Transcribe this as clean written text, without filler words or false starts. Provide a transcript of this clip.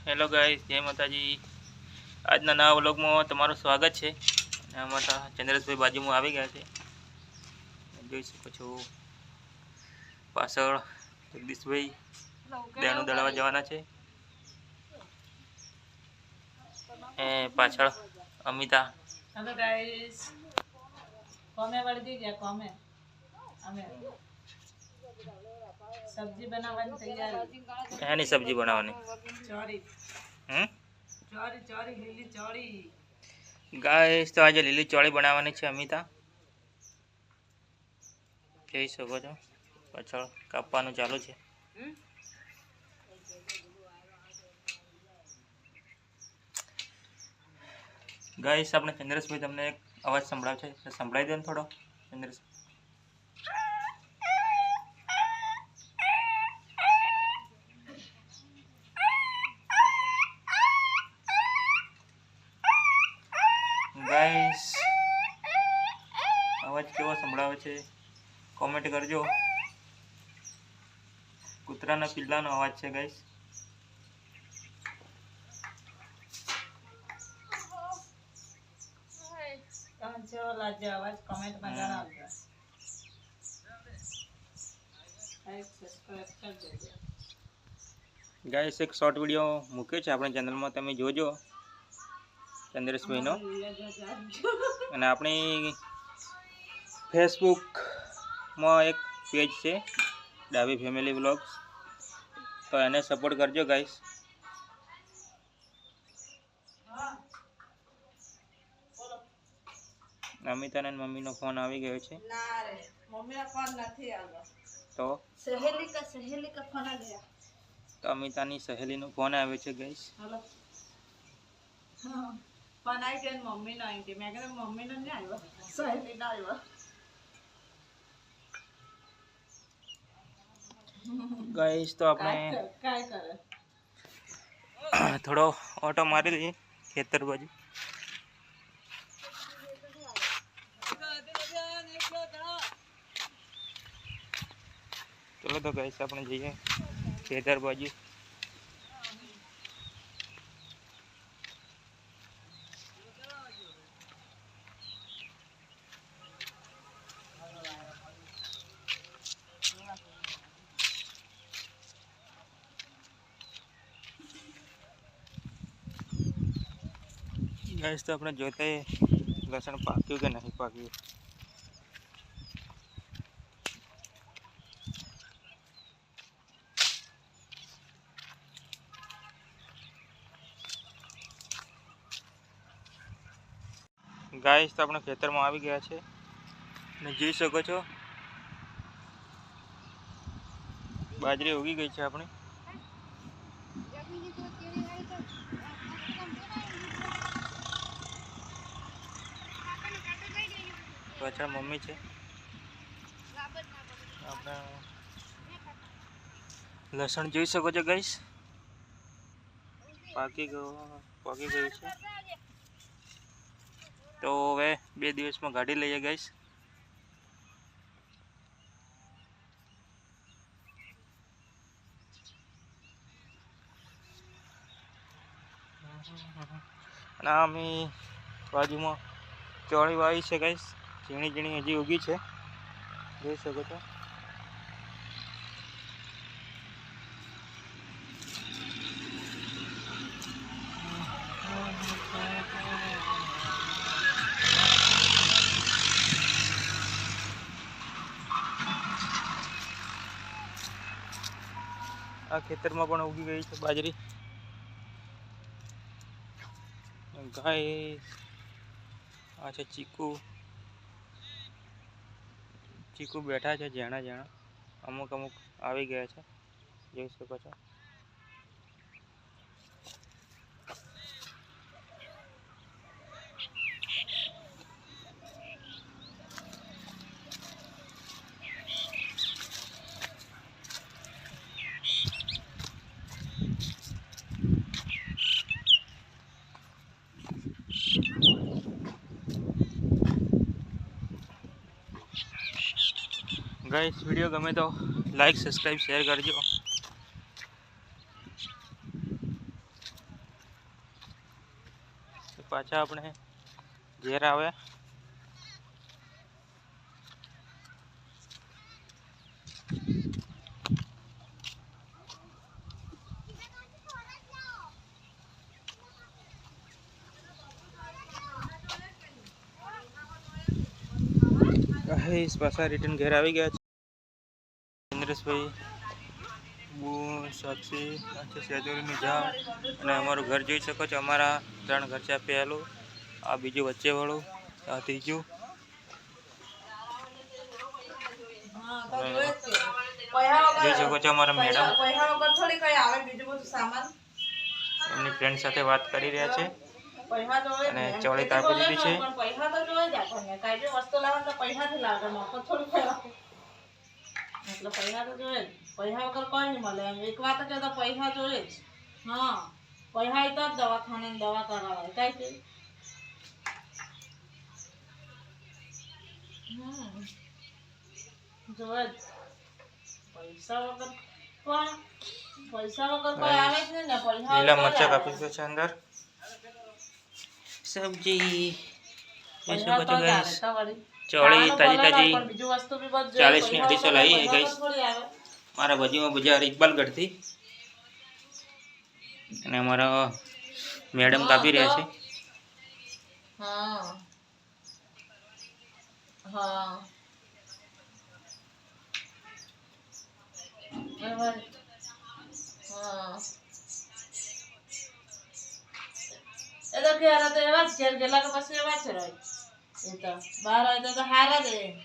Hello guys, જય માતાજી। આજના નવા વ્લોગમાં તમારું સ્વાગત છે। અને અમારા ચંદ્રેશભાઈ બાજુમાં આવી ગયા છે, જોઈ શકો છો। પાછળ જગદીશભાઈ દેણું દળવા જવાના છે, એ પાછળ અમિતા। હેલો ગાઈસ, કોમે વળી ગયા કોમે અમે સબ્જી બનાવવાની તૈયારી। એની સબ્જી બનાવવાની ચોરી ચોરી લીલી ચોરી ગાઈસ। તો આજે લીલી ચોળી બનાવવાની છે અમિતા, જોઈ શકો છો। પાછળ કાપવાનું ચાલુ છે। ગાઈસ, આપણે ચંદ્રેશભાઈ તમને એક અવાજ સંભળાવશે, સંભળાવી દો ને થોડો ચંદ્રેશ। ગાઈસ, અવાજ કેવો સંભળાવે છે કોમેન્ટ કરજો। કૂતરાના પિલ્લાનો અવાજ છે ગાઈસ। કેવો લાગ્યો અવાજ કમેન્ટમાં જણાવજો। લાઈક સબસ્ક્રાઇબ કરી દેજો। ગાઈસ, એક શોર્ટ વિડીયો મૂક્યો છે આપણી ચેનલમાં, તમે જોજો ચંદ્રેશભાઈનો। અને આપણી ફેસબુકમાં એક પેજ છે ડાબી ફેમિલી વ્લોગ્સ, તો એને સપોર્ટ કરજો ગાઈસ। અમિતાના મમ્મીનો ફોન આવી ગયો છે। ના રે, મમ્મીનો ફોન નથી આવ્યો, તો સહેલી કા ફોન આ ગયા। તો અમિતાની સહેલીનો ફોન આવ્યો છે ગાઈસ। હેલો, ફોન આવી ગયો, મમ્મીનો આવી ગયો। મેં કીધું મમ્મીનો નહીં આવ્યો, સહેલીનો આવ્યો। ગાઈસ, તો આપણે કાંઈ કરે થોડો ઓટો મારી લઈએ ખેતર બાજુ। ચલો તો ગાઈસ, આપણે જઈએ ખેતર બાજુ। ગાઈસ, તો આપણે જોતા લસણ પાક્યું કે નહીં પાક્યું। ગાઈસ, તો આપણે ખેતરમાં આવી ગયા છે અને જોઈ શકો છો બાજરી ઉગી ગઈ છે આપણી। પાછળ મમ્મી છે, આપણે લસણ જોઈ શકો છો ગાઈસ, પાકી ગયું છે। તો હવે 2 દિવસમાં કાઢી લઈએ ગાઈસ। અને અમે બાજુમાં ચોળી વાવી છે ગાઈસ, ઝીણી ઝીણી હજી ઉગી છે, જોઈ શકો છો। આ ખેતરમાં પણ ઉગી ગઈ છે બાજરી। ગાઈસ, આ છે ચીકુ બેઠા છે ઝાણા, અમુક આવી ગયા છે, જોઈ શકો છો। गाइस, वीडियो गमे तो लाइक सब्सक्राइब शेयर करजो। પાછા આપણે ઘેર આવે. પાછા રિટર્ન ઘેર આવી ગયા છે. ચંદ્રેશભાઈ સાક્ષી સેજોરીની ઝાડ અને અમારું ઘર જોઈ શકો છો. અમારા 3 ઘર છે. પહેલું, આ બીજું વચ્ચે વાળું, આ ત્રીજું. જોઈ શકો છો અમારા મેડમ એમની ફ્રેન્ડ સાથે વાત કરી રહ્યા છે અને ચોળી કાપી દીધી છે. એટલે પૈસા તો જોઈએ જ. પૈસા વગર કોઈ નહીં મળે. એમ એક વાત કે તો પૈસા જોઈએ જ. હા, પૈસા તો જ દવાખાને દવા કરાવાય. કઈ છે જોઈએ જ. પૈસા વગર પણ પૈસા વગર કોઈ આવે જ નહીં ને. પૈસા લીલા મરચા કાપી દીધા છે અંદર. સબ્જી જોઈ શકો છો ગાઈસ. ચોળી તાજી તાજી 40 ની 250 લાવી है गाइस. મારા બાજુમાં બજાર ઇકબાલગઢથી અને અમારા મેડમ કાપી રહ્યા છે. હા હા હા એ તો ઘેર તો એવા જ ઘેર ગયેલા કે પછી એવા જ રહે. એ તો બહાર હોય તો હારા જ.